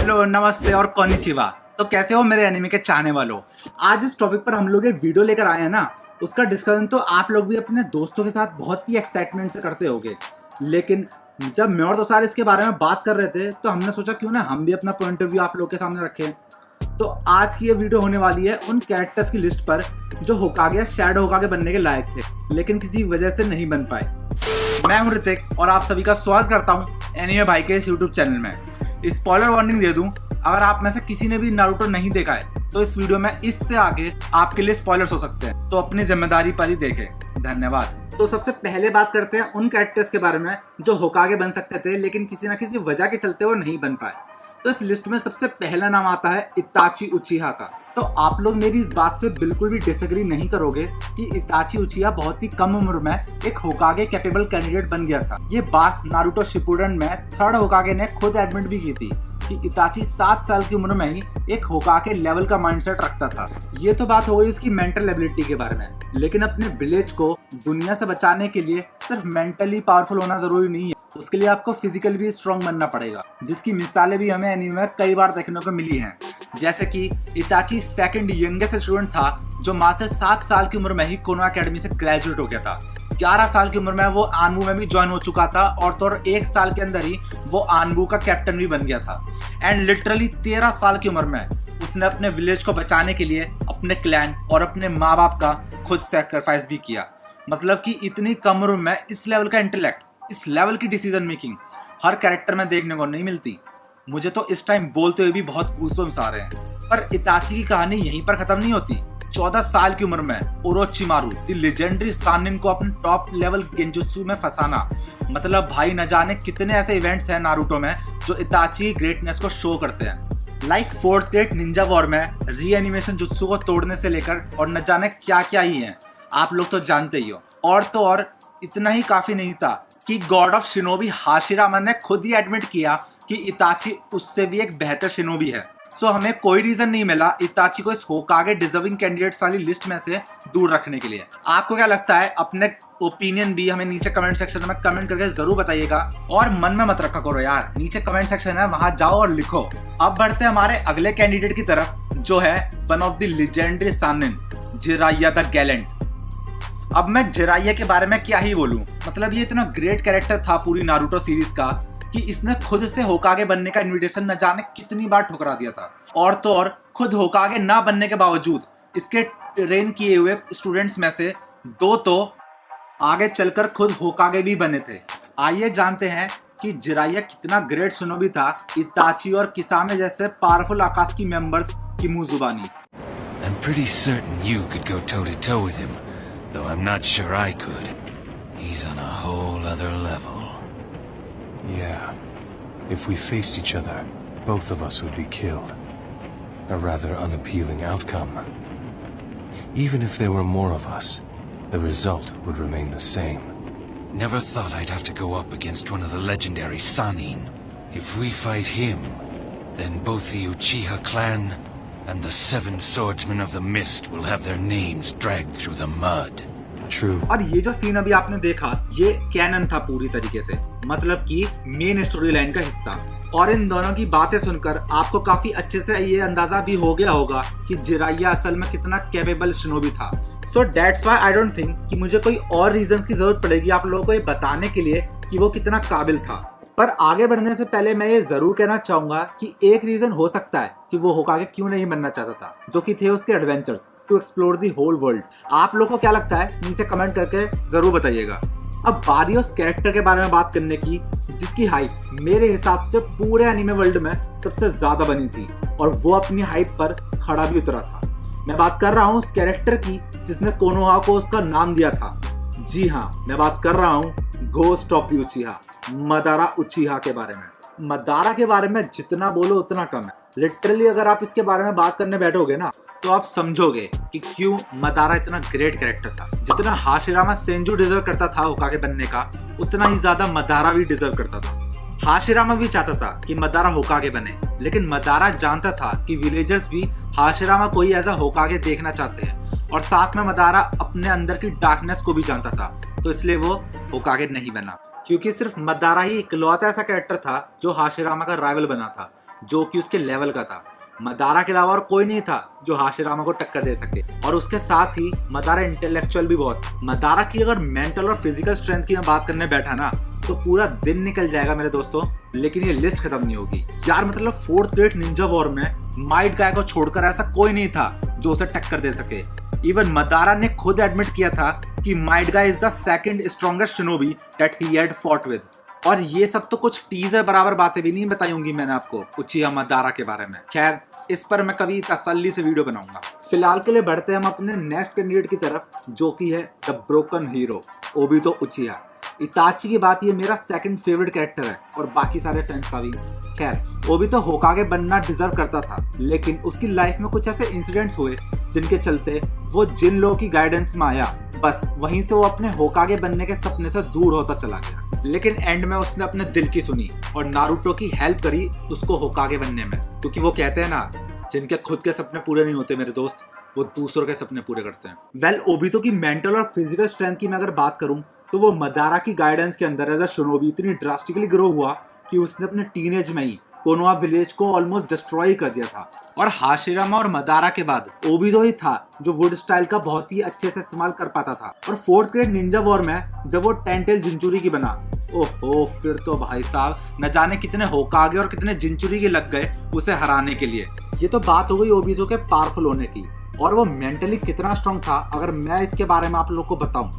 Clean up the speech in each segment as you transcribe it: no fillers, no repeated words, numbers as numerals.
Hello, नमस्ते और konnichiwa. तो कैसे हो मेरे एनिमे के चाहने वालों। आज इस टॉपिक पर हम लोग एक वीडियो लेकर आए हैं ना, उसका डिस्कशन तो आप लोग भी अपने दोस्तों के साथ बहुत ही एक्साइटमेंट से करते होगे। लेकिन जब मैं और दोसार इसके बारे में बात कर रहे थे तो हमने सोचा क्यों ना हम भी अपना पॉइंट ऑफ व्यू आप लोग के सामने रखें। तो आज की ये वीडियो होने वाली है उन कैरेक्टर्स की लिस्ट पर जो होकागे या शैडो होकागे बनने के लायक थे लेकिन किसी वजह से नहीं बन पाए। मैं हूं ऋतिक और आप सभी का स्वागत करता हूं एनिमे भाई के इस यूट्यूब चैनल में। स्पॉइलर वार्निंग दे दूं, अगर आप में से किसी ने भी नारुतो नहीं देखा है तो इस वीडियो में इससे आगे आपके लिए स्पॉयलर्स हो सकते हैं, तो अपनी जिम्मेदारी पर ही देखें। धन्यवाद। तो सबसे पहले बात करते हैं उन कैरेक्टर्स के बारे में जो होकागे बन सकते थे लेकिन किसी न किसी वजह के चलते वो नहीं बन पाए। तो इस लिस्ट में सबसे पहला नाम आता है इताची उचिहा का। तो आप लोग मेरी इस बात से बिल्कुल भी डिसएग्री नहीं करोगे कि इताची उचिहा बहुत ही कम उम्र में एक होकागे कैपेबल कैंडिडेट बन गया था। ये बात नारुतो शिपुडेन में थर्ड होकागे ने खुद एडमिट भी की थी कि इताची 7 साल की उम्र में ही एक होकागे लेवल का माइंडसेट रखता था। ये तो बात हो गई उसकी मेंटल एबिलिटी के बारे में, लेकिन अपने विलेज को दुनिया से बचाने के लिए सिर्फ मेंटली पावरफुल होना जरूरी नहीं है, उसके लिए आपको फिजिकली भी स्ट्रॉन्ग बनना पड़ेगा, जिसकी मिसालें भी हमें एनीमे में कई बार देखने को मिली हैं। जैसे कि इताची सेकंड यंगेस्ट स्टूडेंट था जो मात्र 7 साल की उम्र में ही कोनो एकेडमी से ग्रेजुएट हो गया था। 11 साल की उम्र में वो आनबू में भी ज्वाइन हो चुका था और तो 1 साल के अंदर ही वो आनबू का कैप्टन भी बन गया था। एंड लिटरली 13 साल की उम्र में उसने अपने विलेज को बचाने के लिए अपने क्लैन और अपने माँ बाप का खुद सैक्रिफाइस भी किया। मतलब कि इतनी कम उम्र में इस लेवल का इंटेलेक्ट, इस लेवल की डिसीजन मेकिंग हर कैरेक्टर में देखने को नहीं मिलती। मुझे तो इस टाइम बोलते हुए भी बहुत गूज़बम्स आ रहे हैं। पर इताची की कहानी यहीं पर खत्म नहीं होती। 14 साल की उम्र में ओरोचिमारू द लेजेंडरी सानिन को अपने टॉप लेवल गेंजुत्सु में फंसाना, मतलब भाई न जाने कितने ऐसे इवेंट्स हैं नारुतो में जो इताची की ग्रेटनेस को शो करते हैं। Like 4th grade Ninja war में रीएनिमेशन जुत्सु को तोड़ने से लेकर और न जाने क्या क्या ही है, आप लोग तो जानते ही हो। और तो और इतना ही काफी नहीं था कि गॉड ऑफ शिनोबी हाशिरामा ने खुद ही एडमिट किया कि इताची उससे भी एक बेहतर शिनोबी है। सो हमें कोई रीजन नहीं मिला इताची को इस होकागे डिजर्विंग कैंडिडेट्स वाली लिस्ट में से दूर रखने के लिए। आपको क्या लगता है? अपने ओपिनियन भी हमें नीचे कमेंट सेक्शन में कमेंट करके जरूर बताइएगा और मन में मत रखा करो यार, नीचे कमेंट सेक्शन है वहां जाओ और लिखो। अब बढ़ते हैं हमारे अगले कैंडिडेट की तरफ जो है one of the legendary Sannin, Jiraiya the gallant. अब मैं जिराइया के बारे में क्या ही बोलूं, मतलब ये इतना ग्रेट कैरेक्टर था पूरी नारुतो सीरीज का कि इसने खुद से होकागे बनने का इनविटेशन न जाने कितनी बार ठुकरा दिया था। और तो और खुद होकागे ना बनने के बावजूद इसके ट्रेन किए हुए स्टूडेंट्स में से 2 तो आगे चलकर खुद होकागे भी बने थे। आइए जानते हैं कि जिराइया कितना ग्रेट शिनोबी था इताची और किसामे जैसे पावरफुल आकात्सुकी मेंबर्स की मुंह जुबानी। I'm pretty certain you could go toe to toe with him, though I'm not sure I could. He's on a whole other level. Yeah. If we faced each other, both of us would be killed. A rather unappealing outcome. Even if there were more of us, the result would remain the same. Never thought I'd have to go up against one of the legendary Sannin. If we fight him, then both the Uchiha clan and the 7 swordsmen of the mist will have their names dragged through the mud. True. और ये जो scene अभी आपने देखा ये cannon था पूरी तरीके से, मतलब कि मेन स्टोरी लाइन का हिस्सा। और इन दोनों की बातें सुनकर आपको काफी अच्छे से ये अंदाजा भी हो गया होगा कि जिराइया असल में कितना कैपेबल शिनोबी था। So that's why I don't think कि मुझे कोई और रीजंस की जरूरत पड़ेगी आप लोगों को ये बताने के लिए कि वो कितना काबिल था। पर आगे बढ़ने से पहले मैं ये जरूर कहना चाहूंगा कि एक रीजन हो सकता है कि वो होकागे क्यों नहीं बनना चाहता था, जो कि थे उसके adventures to explore the whole world. आप लोगों को क्या लगता है नीचे कमेंट करके जरूर बताइएगा। अब बारी उस कैरेक्टर के बारे में बात करने की जिसकी हाइप मेरे हिसाब से पूरे एनीमे वर्ल्ड में सबसे ज्यादा बनी थी और वो अपनी हाइप पर खड़ा भी उतरा था। मैं बात कर रहा हूँ उस कैरेक्टर की जिसने कोनोहा को उसका नाम दिया था। जी हाँ, मैं बात कर रहा हूँ घोस्ट ऑफ द उचिहा, मदारा उचिहा के बारे में। मदारा के बारे में जितना बोलो उतना कम है। लिटरली अगर आप इसके बारे में बात करने बैठोगे ना तो आप समझोगे कि क्यों मदारा इतना ग्रेट कैरेक्टर था। जितना हाशिरामा सेंजू डिजर्व करता था होकागे बनने का, उतना ही ज्यादा मदारा भी डिजर्व करता था। हाशिरामा भी चाहता था कि मदारा होकागे बने, लेकिन मदारा जानता था कि विलेजर्स भी हाशिरामा को ही एज अ होकागे देखना चाहते हैं और साथ में मदारा अपने अंदर की डार्कनेस को भी जानता था, तो इसलिए वो होकागे नहीं बना। क्योंकि सिर्फ मदारा ही इकलौता ऐसा कैरेक्टर था जो हाशिरामा का राइवल बना था जो कि उसके लेवल का था। मदारा के अलावा और कोई नहीं था जो हाशिरामा को टक्कर दे सके, और उसके साथ ही मदारा इंटेलेक्चुअल भी बहुत। मदारा की अगर मेंटल और फिजिकल स्ट्रेंथ की मैं बात करने बैठा ना तो पूरा दिन निकल जाएगा मेरे दोस्तों, लेकिन ये लिस्ट खत्म नहीं होगी यार। मतलब फोर्थ ग्रेट निंजा वॉर में माइट गाय को छोड़कर ऐसा कोई नहीं था जो उसे टक्कर दे सके। इवन मदारा ने खुद एडमिट किया था कि Might guy is the second strongest shinobi that he had fought with. और ये सब तो कुछ टीजर बराबर बातें भी नहीं बताई होंगी मैंने आपको उचिहा मदारा के बारे में। खैर, इस पर मैं कभी तसल्ली से वीडियो बनाऊंगा। फिलहाल के लिए बढ़ते हैं हम अपने नेक्स्ट कैंडिडेट की तरफ, जो कि है द ब्रोकन हीरो ओबितो उचिहा। इताची की बात, ये मेरा सेकंड फेवरेट कैरेक्टर है और बाकी सारे फैंस का भी। खैर, ओबितो होकागे बनना डिजर्व करता था, लेकिन उसकी लाइफ में कुछ ऐसे इंसिडेंट्स हुए जिनके चलते वो जिन लोगों की गाइडेंस में आया, बस वहीं से वो अपने होकागे बनने के सपने से दूर होता चला गया। लेकिन एंड में उसने अपने दिल की सुनी और नारुतो की हेल्प करी उसको होकागे बनने में, क्योंकि वो कहते हैं ना, जिनके खुद के सपने पूरे नहीं होते मेरे दोस्त, वो दूसरों के सपने पूरे करते हैं। वेल, ओबितो की मेंटल और फिजिकल स्ट्रेंथ की मैं अगर बात करूं तो वो मदारा की गाइडेंस के अंदर एज अ शिनोबी इतनी ड्रास्टिकली ग्रो हुआ कि उसने अपने टीनेज में ही कोनोहा विलेज को ऑलमोस्ट डिस्ट्रॉय कर दिया था। और हाशिरामा और मदारा के बाद ओबितो ही था जो वुड स्टाइल का बहुत ही अच्छे से इस्तेमाल कर पाता था। और फोर्थ ग्रेड निंजा वॉर में जब वो टेंटेल जिंचुरी की बना, ओहो, फिर तो भाई साहब न जाने कितने होकागे और कितने जिंचुरी के लग गए उसे हराने के लिए। ये तो बात हो गई ओबितो के पावरफुल होने की, और वो मेंटली कितना स्ट्रॉन्ग था अगर मैं इसके बारे में आप लोग को बताऊं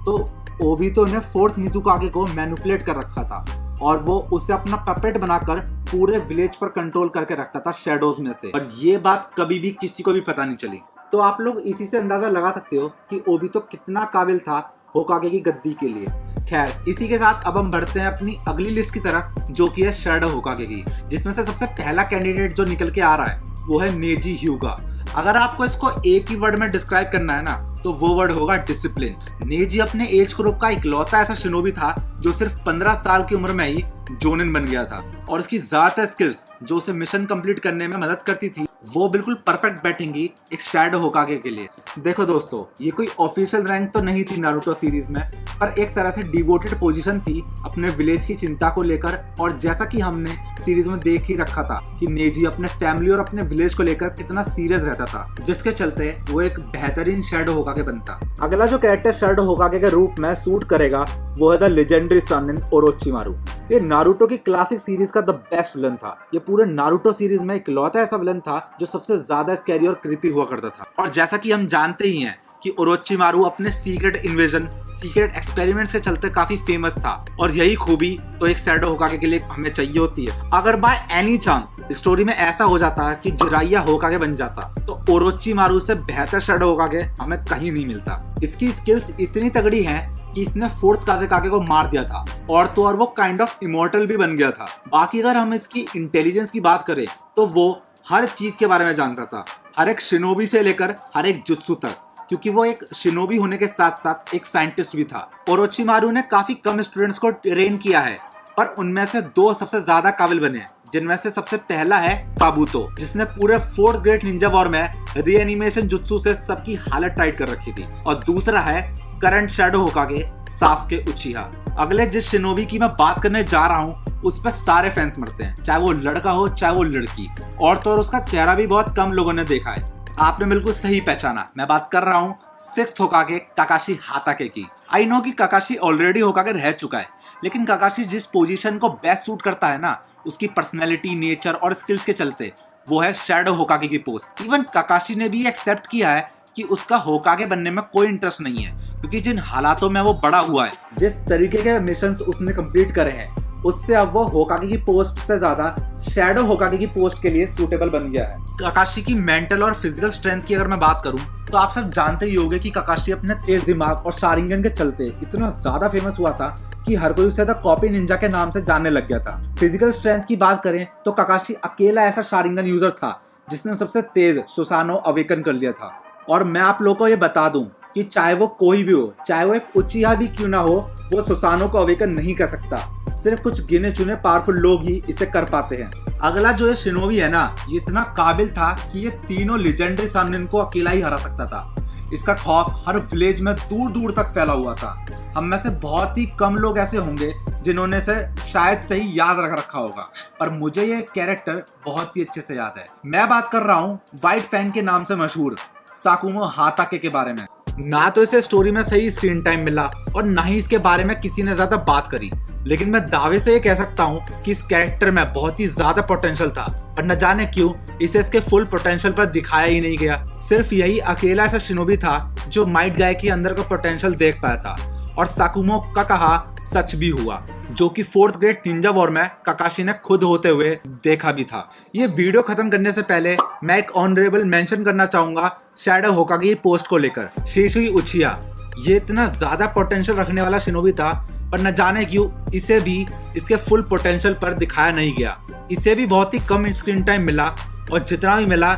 तो ओबितो ने फोर्थ मिजुकागे को मैनिपुलेट कर रखा था और वो उसे अपना पपेट बनाकर पूरे विलेज पर कंट्रोल करके रखता था शैडोज में से, और ये बात कभी भी किसी को भी पता नहीं चली। तो आप लोग इसी से अंदाजा लगा सकते हो कि ओबितो कितना काबिल था होकागे की गद्दी के लिए। खैर, इसी के साथ अब हम बढ़ते हैं अपनी अगली लिस्ट की तरफ, जो कि है शैडो होकागे की, जिसमें से सबसे पहला कैंडिडेट जो निकल के आ रहा है वो है नेजी hyuga। अगर आपको इसको एक ही वर्ड में डिस्क्राइब करना है ना तो वो वर्ड होगा डिसिप्लिन। नेजी अपने एज ग्रुप का इकलौता ऐसा शिनोबी था जो सिर्फ 15 साल की उम्र में ही जोनिन बन गया था, और उसकी ज्यादातर स्किल्स जो उसे मिशन कंप्लीट करने में मदद करती थी वो बिल्कुल परफेक्ट बैठेंगी एक शैडो होकागे के लिए। देखो दोस्तों, ये कोई ऑफिशियल रैंक तो नहीं थी नारुतो सीरीज में, पर एक तरह से डिवोटेड पोजीशन थी अपने विलेज की चिंता को लेकर। और जैसा कि हमने सीरीज में देख ही रखा था कि नेजी अपने फैमिली और अपने विलेज को लेकर कितना सीरियस रहता था, जिसके चलते वो एक बेहतरीन शैडो होकागे बनता। अगला जो कैरेक्टर शैडो होकागे के रूप में सूट करेगा वो है द लेजेंडरी सनिन ओरोचिमारू। ये नारुतो की क्लासिक सीरीज का द बेस्ट विलन था। ये पूरे नारुतो सीरीज में इकलौता ऐसा विलन था जो सबसे ज्यादा स्कैरी और क्रीपी हुआ करता था। और जैसा कि हम जानते ही हैं कि ओरोचिमारू अपने सीक्रेट इन्वेजन, सीक्रेट एक्सपेरिमेंट्स के चलते काफी फेमस था, और यही खूबी तो एक शैडो होकागे के लिए हमें चाहिए होती है। अगर बाय एनी चांस स्टोरी में ऐसा हो जाता है कि जिराइया होकागे बन जाता तो ओरोचिमारू से बेहतर शैडो होकागे हमें कहीं नहीं मिलता। इसकी स्किल्स इतनी तगड़ी हैं कि इसने फोर्थ काज़ेकागे को मार दिया था, और तो और वो काइंड ऑफ इमॉर्टल भी बन गया था। बाकी अगर हम इसकी इंटेलिजेंस की बात करें तो वो हर चीज के बारे में जानता था, हर एक शिनोबी से लेकर हर एक जुत्सु तक, क्योंकि वो एक शिनोबी होने के साथ साथ एक साइंटिस्ट भी था। ओरोचिमारू ने काफी कम स्टूडेंट्स को ट्रेन किया है, पर उनमें से 2 सबसे ज्यादा काबिल बने हैं, जिनमें से सबसे पहला है काबूतो, जिसने पूरे फोर्थ ग्रेट निंजा वॉर में रीएनिमेशन जुत्सु से सबकी हालत टाइट कर रखी थी, और दूसरा है करंट शैडो होकागे सासुके उचिहा। अगले जिस शिनोबी की मैं बात करने जा रहा हूँ उस पर सारे फैंस मरते हैं, चाहे वो लड़का हो चाहे वो लड़की, और तो और उसका चेहरा भी बहुत कम लोगों ने देखा है। आपने बिल्कुल सही पहचाना, मैं बात कर रहा हूँ 6th होकागे काकाशी हाताके की। आई नो कि काकाशी ऑलरेडी होकागे रह चुका है, लेकिन काकाशी जिस पोजीशन को बेस्ट सूट करता है ना, उसकी पर्सनैलिटी, नेचर और स्किल्स के चलते वो है शैडो होकागे की पोस्ट। इवन काकाशी ने भी एक्सेप्ट किया है कि उसका होकागे बनने में कोई इंटरेस्ट नहीं है, क्योंकि जिन हालातों में वो बड़ा हुआ है, जिस तरीके के मिशंस उसने कंप्लीट करे हैं, उससे अब वो होकागे की पोस्ट से ज्यादा शैडो होकागे की पोस्ट के लिए सूटेबल बन गया है। काकाशी की मेंटल और फिजिकल स्ट्रेंथ की अगर मैं बात करूं तो आप सब जानते ही होंगे कि काकाशी अपने तेज दिमाग और शारिंगन के चलते इतना ज्यादा फेमस हुआ था कि हर कोई उसे द कॉपी निंजा के नाम से जानने लग गया था। फिजिकल स्ट्रेंथ की बात करें तो काकाशी अकेला ऐसा शारिंगन यूजर था जिसने सबसे तेज सुसानो अवेकन कर लिया था। और मैं आप लोगों को ये बता दूं कि चाहे वो कोई भी हो, चाहे वो एक उचिहा भी क्यों ना हो, वो सुसानो को अवेकन नहीं कर सकता। सिर्फ कुछ गिने चुने पावरफुल लोग ही इसे कर पाते हैं। अगला जो ये शिनोबी है ना, ये इतना काबिल था कि ये तीनों लेजेंडरी सनिन को अकेला ही हरा सकता था। इसका खौफ हर विलेज में दूर दूर तक फैला हुआ था। हम में से बहुत ही कम लोग ऐसे होंगे जिन्होंने इसे शायद से ही याद रख रखा होगा, पर मुझे ये कैरेक्टर बहुत ही अच्छे से याद है। मैं बात कर रहा हूँ व्हाइट फैंग के नाम से मशहूर साकुमो हाताके के बारे में। ना तो इसे स्टोरी में सही स्क्रीन टाइम मिला और ना ही इसके बारे में किसी ने ज्यादा बात करी, लेकिन मैं दावे से ये कह सकता हूँ कि इस कैरेक्टर में बहुत ही ज्यादा पोटेंशियल था, पर न जाने क्यों इसे इसके फुल पोटेंशियल पर दिखाया ही नहीं गया। सिर्फ यही अकेला ऐसा शिनोबी था जो माइट गाय के अंदर का पोटेंशियल देख पाया था, और साकुमो का कहा सच भी हुआ, जो कि 4th ग्रेड निंजा वॉर में काकाशी ने खुद होते हुए देखा भी था। ये वीडियो खत्म करने से पहले मैं एक ऑनरेबल मेंशन करना चाहूंगा शैडो होकागे की पोस्ट को लेकर। शिसुई उचिहा ये इतना ज्यादा पोटेंशियल रखने वाला शिनोबी था, पर न जाने क्यों इसे भी इसके फुल पोटेंशियल पर दिखाया नहीं गया। इसे भी बहुत ही कम स्क्रीन टाइम मिला, और जितना भी मिला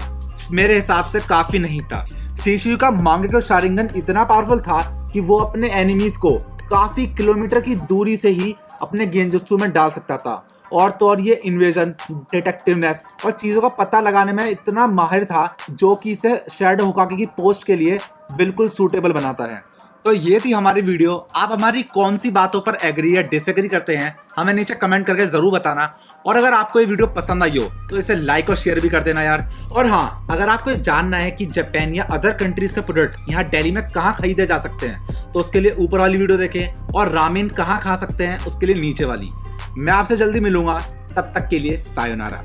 मेरे हिसाब से काफी नहीं था। शिसुई का मांगेको शारिंगन इतना पावरफुल था कि वो अपने एनिमीज को काफी किलोमीटर की दूरी से ही अपने गेंजुत्सु में डाल सकता था, और तो और ये इन्वेजन, डिटेक्टिवनेस और चीजों का पता लगाने में इतना माहिर था, जो कि इसे शैडो होकागे की पोस्ट के लिए बिल्कुल सूटेबल बनाता है। तो ये थी हमारी वीडियो। आप हमारी कौन सी बातों पर एग्री या डिसएग्री करते हैं हमें नीचे कमेंट करके जरूर बताना, और अगर आपको ये वीडियो पसंद आई हो तो इसे लाइक और शेयर भी कर देना यार। और हाँ, अगर आपको ये जानना है कि जापान या अदर कंट्रीज के प्रोडक्ट यहाँ दिल्ली में कहाँ खरीदे जा सकते हैं, तो उसके लिए ऊपर वाली वीडियो देखें, और रामेन कहाँ खा सकते हैं उसके लिए नीचे वाली। मैं आपसे जल्दी मिलूंगा, तब तक के लिए सायोनारा।